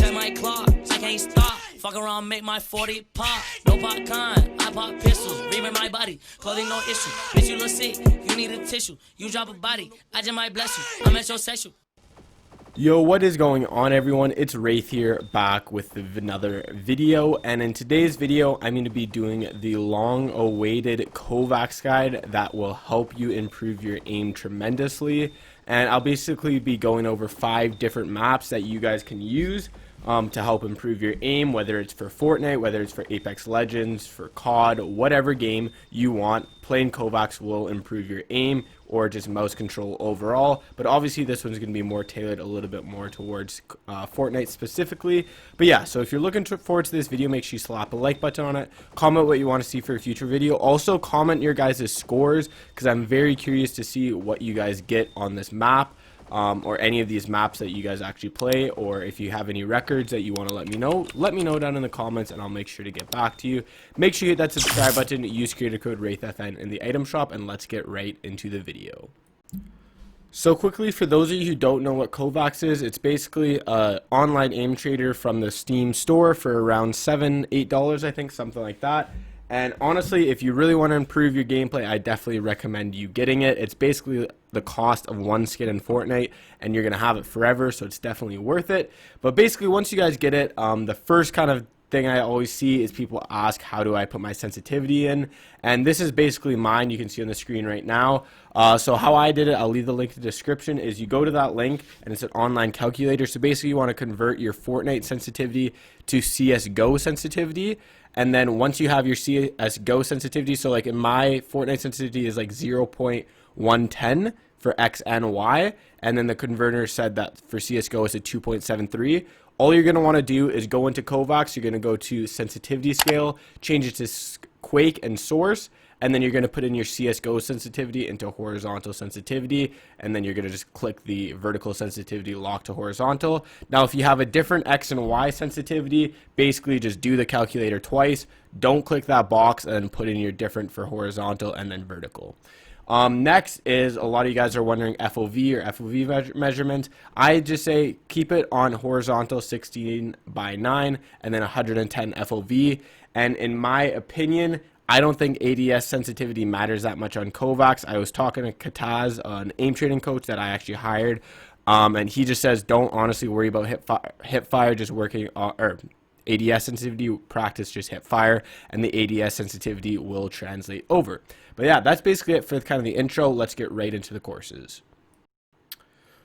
in my clock, I can't stop. Fuck around, make my 40 pop. No popcorn, I pop pistols. Reaming my body, clothing no issue. Bitch, you look sick, you need a tissue. You drop a body, I just might bless you. I'm metrosexual. Yo, what is going on, everyone? It's Wraith here, back with another video, and in today's video I'm going to be doing the long-awaited Kovaaks guide that will help you improve your aim tremendously. And I'll basically be going over 5 different maps that you guys can use to help improve your aim, whether it's for Fortnite, whether it's for Apex Legends, for COD, whatever game you want. Playing Kovaaks will improve your aim or just mouse control overall, but obviously this one's going to be more tailored a little bit more towards Fortnite specifically. But yeah, so if you're looking forward to this video, make sure you slap a like button on it, comment what you want to see for a future video. Also comment your guys' scores, because I'm very curious to see what you guys get on this map. Or any of these maps that you guys actually play, or if you have any records that you want to let me know down in the comments, and I'll make sure to get back to you. Make sure you hit that subscribe button, use creator code WraithFN in the item shop, and let's get right into the video. So quickly, for those of you who don't know what Kovaaks is, it's basically an online aim trader from the Steam store for around $7-8, I think, something like that. And honestly, if you really want to improve your gameplay, I definitely recommend you getting it. It's basically the cost of one skin in Fortnite, and you're going to have it forever, so it's definitely worth it. But basically, once you guys get it, the first kind of thing I always see is people ask, how do I put my sensitivity in? And this is basically mine. You can see on the screen right now. So how I did it, I'll leave the link in the description, is you go to that link and it's an online calculator. So basically you want to convert your Fortnite sensitivity to CSGO sensitivity. And then once you have your CSGO sensitivity, so like in my Fortnite sensitivity is like 0.110 for X and Y. And then the converter said that for CSGO is a 2.73. All you're going to want to do is go into Kovaaks. You're going to go to sensitivity scale, change it to Quake and source, and then you're going to put in your CSGO sensitivity into horizontal sensitivity, and then you're going to just click the vertical sensitivity, lock to horizontal. Now, if you have a different X and Y sensitivity, basically just do the calculator twice. Don't click that box and then put in your different for horizontal and then vertical. Next is, a lot of you guys are wondering FOV or FOV measurement. I just say keep it on horizontal 16:9 and then 110 FOV. And in my opinion, I don't think ADS sensitivity matters that much on Kovaaks. I was talking to Kataz, an aim training coach that I actually hired, and he just says don't honestly worry about hip fire, just working or ADS sensitivity, practice just hip fire, and the ADS sensitivity will translate over. But yeah, that's basically it for kind of the intro. Let's get right into the courses.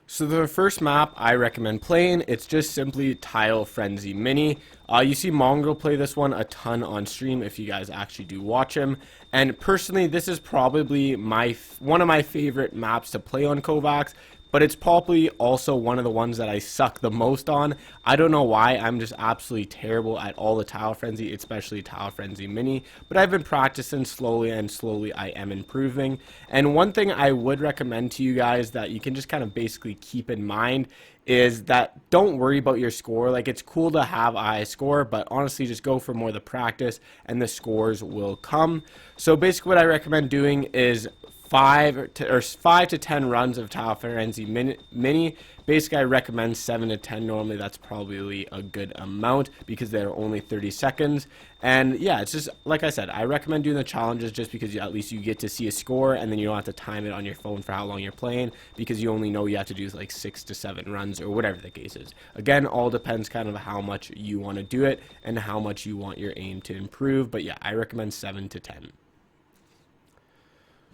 So the first map I recommend playing, it's just simply Tile Frenzy Mini. You see Mongraal play this one a ton on stream if you guys actually do watch him. And personally, this is probably one of my favorite maps to play on Kovaaks, but it's probably also one of the ones that I suck the most on. I don't know why, I'm just absolutely terrible at all the Tile Frenzy, especially Tile Frenzy Mini. But I've been practicing slowly, and slowly I am improving. And one thing I would recommend to you guys that you can just kind of basically keep in mind is that don't worry about your score. Like, it's cool to have a high score, but honestly just go for more of the practice and the scores will come. So basically what I recommend doing is 5 to 10 runs of Tile Frenzy Mini. Basically, I recommend 7 to 10. Normally, that's probably a good amount because they're only 30 seconds. And yeah, it's just, like I said, I recommend doing the challenges just because at least you get to see a score, and then you don't have to time it on your phone for how long you're playing, because you only know you have to do like 6 to 7 runs or whatever the case is. Again, all depends kind of how much you want to do it and how much you want your aim to improve. But yeah, I recommend 7 to 10.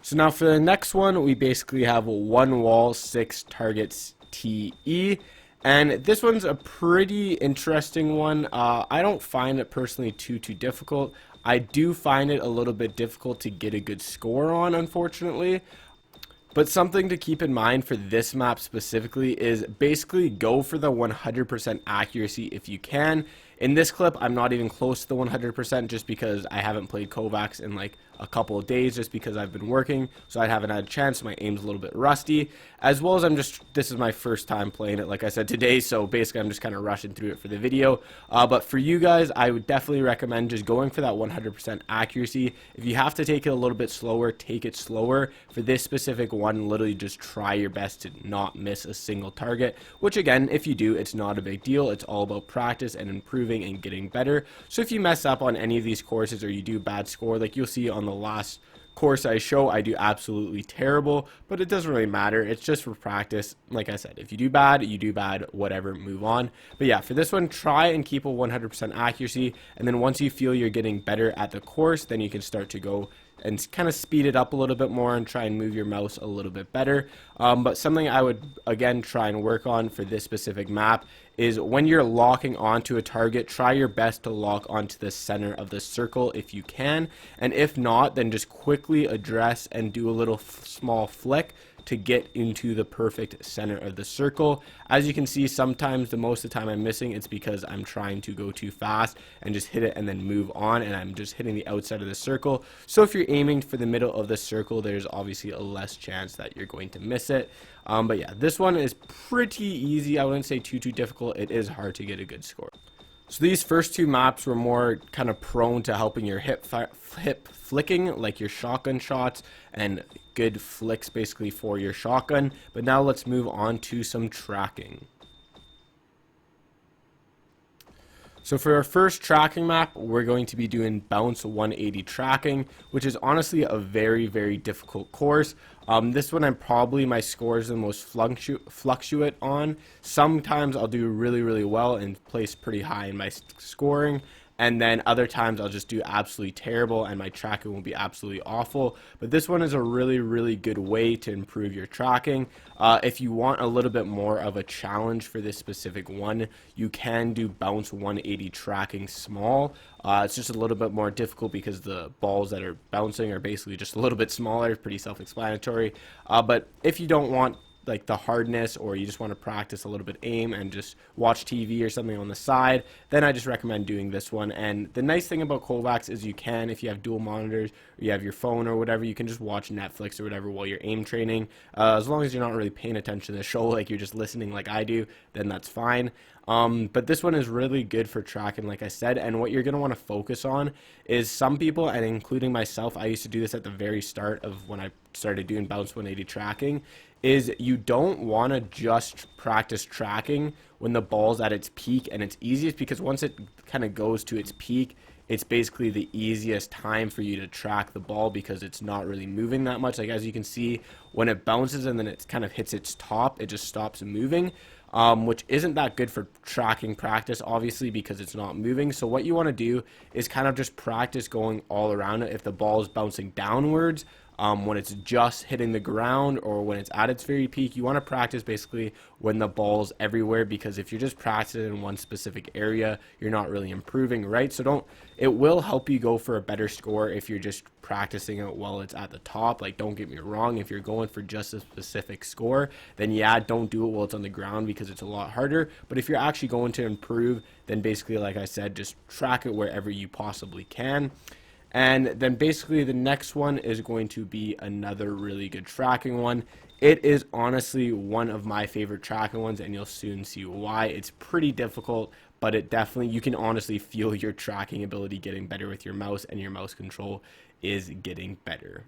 So now for the next one, we basically have 1 wall, 6 targets TE. And this one's a pretty interesting one. I don't find it personally too difficult. I do find it a little bit difficult to get a good score on, unfortunately. But something to keep in mind for this map specifically is basically go for the 100% accuracy if you can. In this clip, I'm not even close to the 100% just because I haven't played Kovaaks in like a couple of days just because I've been working, so I haven't had a chance. My aim's a little bit rusty, as well as this is my first time playing it, like I said, today, so basically I'm just kind of rushing through it for the video. But for you guys, I would definitely recommend just going for that 100% accuracy. If you have to take it a little bit slower, take it slower. For this specific one, literally just try your best to not miss a single target, which again, if you do, it's not a big deal. It's all about practice and improving and getting better. So if you mess up on any of these courses or you do bad score, like you'll see on the last course I show, I do absolutely terrible, but it doesn't really matter. It's just for practice. Like I said, if you do bad, whatever, move on. But yeah, for this one, try and keep a 100% accuracy, and then once you feel you're getting better at the course, then you can start to go and kind of speed it up a little bit more and try and move your mouse a little bit better. But something I would, again, try and work on for this specific map is when you're locking onto a target, try your best to lock onto the center of the circle if you can. And if not, then just quickly address and do a little small flick to get into the perfect center of the circle. As you can see, sometimes most of the time I'm missing, it's because I'm trying to go too fast and just hit it and then move on, and I'm just hitting the outside of the circle. So if you're aiming for the middle of the circle, there's obviously a less chance that you're going to miss it. But yeah, this one is pretty easy. I wouldn't say too difficult. It is hard to get a good score. So these first two maps were more kind of prone to helping your hip flicking, like your shotgun shots, and good flicks basically for your shotgun. But now let's move on to some tracking. So for our first tracking map, we're going to be doing bounce 180 tracking, which is honestly a very difficult course. This one my score is the most fluctuate on. Sometimes I'll do really well and place pretty high in my scoring, and then other times I'll just do absolutely terrible and my tracking will be absolutely awful. But this one is a really good way to improve your tracking. If you want a little bit more of a challenge for this specific one, you can do bounce 180 tracking small. It's just a little bit more difficult because the balls that are bouncing are basically just a little bit smaller. Pretty self-explanatory. But if you don't want like the hardness, or you just want to practice a little bit aim and just watch TV or something on the side, then I just recommend doing this one. And the nice thing about Kovaaks is you can, if you have dual monitors or you have your phone or whatever, you can just watch Netflix or whatever while you're aim training. As long as you're not really paying attention to the show, like you're just listening like I do, then that's fine. But this one is really good for tracking, like I said, and what you're going to want to focus on is some people, and including myself, I used to do this at the very start of when I started doing bounce 180 tracking, is you don't want to just practice tracking when the ball's at its peak and its easiest, because once it kind of goes to its peak, it's basically the easiest time for you to track the ball because it's not really moving that much. Like as you can see, when it bounces and then it kind of hits its top, it just stops moving. Which isn't that good for tracking practice, obviously, because it's not moving. So what you want to do is kind of just practice going all around it. If the ball is bouncing downwards, when it's just hitting the ground, or when it's at its very peak, you want to practice basically when the ball's everywhere, because if you're just practicing in one specific area, you're not really improving, right? So it will help you go for a better score if you're just practicing it while it's at the top. Like, don't get me wrong, if you're going for just a specific score, then yeah, don't do it while it's on the ground because it's a lot harder. But if you're actually going to improve, then basically, like I said, just track it wherever you possibly can. And then basically the next one is going to be another really good tracking one. It is honestly one of my favorite tracking ones, and you'll soon see why. It's pretty difficult, but it definitely, you can honestly feel your tracking ability getting better with your mouse, and your mouse control is getting better.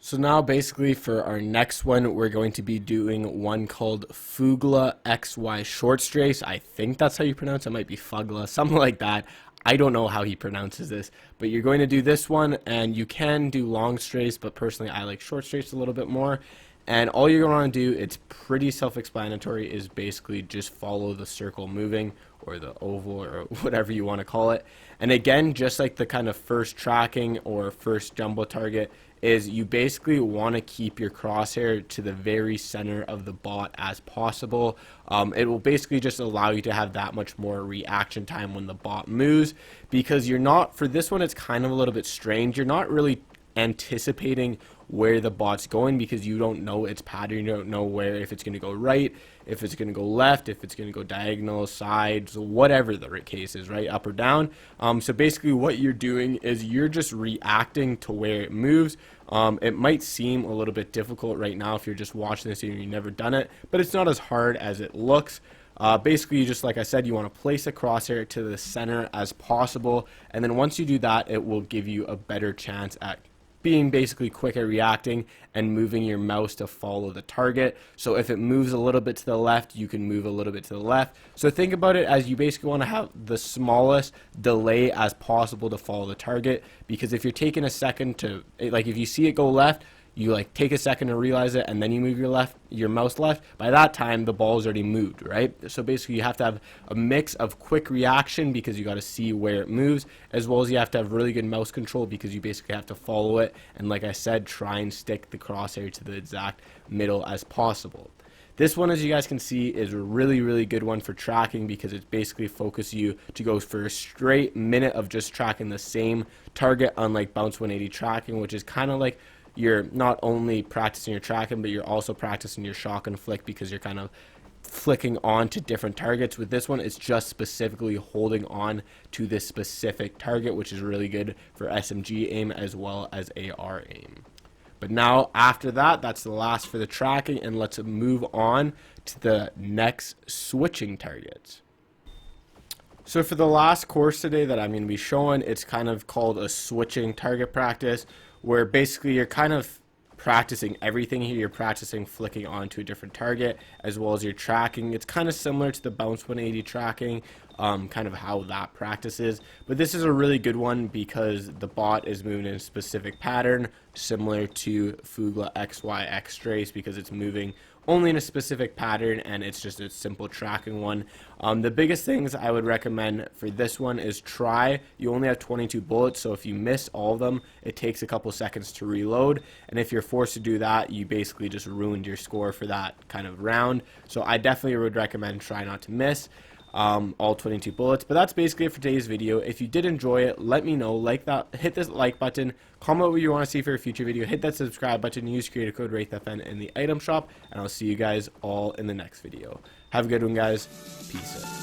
So now basically for our next one, we're going to be doing one called Fugla XY short strace. I think that's how you pronounce it. It might be Fugla, something like that. I don't know how he pronounces this, but you're going to do this one, and you can do long strace, but personally I like short strace a little bit more. And all you're going to do, it's pretty self-explanatory, is basically just follow the circle moving, or the oval, or whatever you want to call it. And again, just like the kind of first tracking or first jumbo target, is you basically want to keep your crosshair to the very center of the bot as possible. It will basically just allow you to have that much more reaction time when the bot moves, because you're not, for this one it's kind of a little bit strange, you're not really anticipating where the bot's going because you don't know its pattern, you don't know where, if it's going to go right, if it's going to go left, if it's going to go diagonal, sides, whatever the case is, right, up or down. So basically what you're doing is you're just reacting to where it moves. It might seem a little bit difficult right now if you're just watching this and you've never done it, but it's not as hard as it looks. Basically, just like I said, you want to place a crosshair to the center as possible, and then once you do that, it will give you a better chance at being basically quick at reacting and moving your mouse to follow the target. So if it moves a little bit to the left, you can move a little bit to the left. So think about it as you basically want to have the smallest delay as possible to follow the target, because if you're taking a second to, like, if you see it go left, you like take a second to realize it and then you move your mouse left, by that time the ball's already moved, right? So basically you have to have a mix of quick reaction because you got to see where it moves, as well as you have to have really good mouse control because you basically have to follow it, and like I said, try and stick the crosshair to the exact middle as possible. This one, as you guys can see, is a really good one for tracking because it basically focuses you to go for a straight minute of just tracking the same target, unlike bounce 180 tracking, which is kind of like you're not only practicing your tracking, but you're also practicing your shock and flick because you're kind of flicking on to different targets. With this one, it's just specifically holding on to this specific target, which is really good for SMG aim as well as AR aim. But now after that, that's the last for the tracking, and let's move on to the next switching targets. So for the last course today that I'm going to be showing, it's kind of called a switching target practice, where basically you're kind of practicing everything here. You're practicing flicking onto a different target as well as your tracking. It's kind of similar to the bounce 180 tracking, kind of how that practice is, but this is a really good one because the bot is moving in a specific pattern similar to Fugla XY X trace because it's moving only in a specific pattern, and it's just a simple tracking one. The biggest things I would recommend for this one is you only have 22 bullets, so if you miss all of them, it takes a couple seconds to reload, and if you're forced to do that, you basically just ruined your score for that kind of round. So I definitely would recommend try not to miss all 22 bullets. But that's basically it for today's video. If you did enjoy it, let me know. Hit this like button, comment what you want to see for a future video, hit that subscribe button, use creator code WraithFN in the item shop, and I'll see you guys all in the next video. Have a good one, guys. Peace out.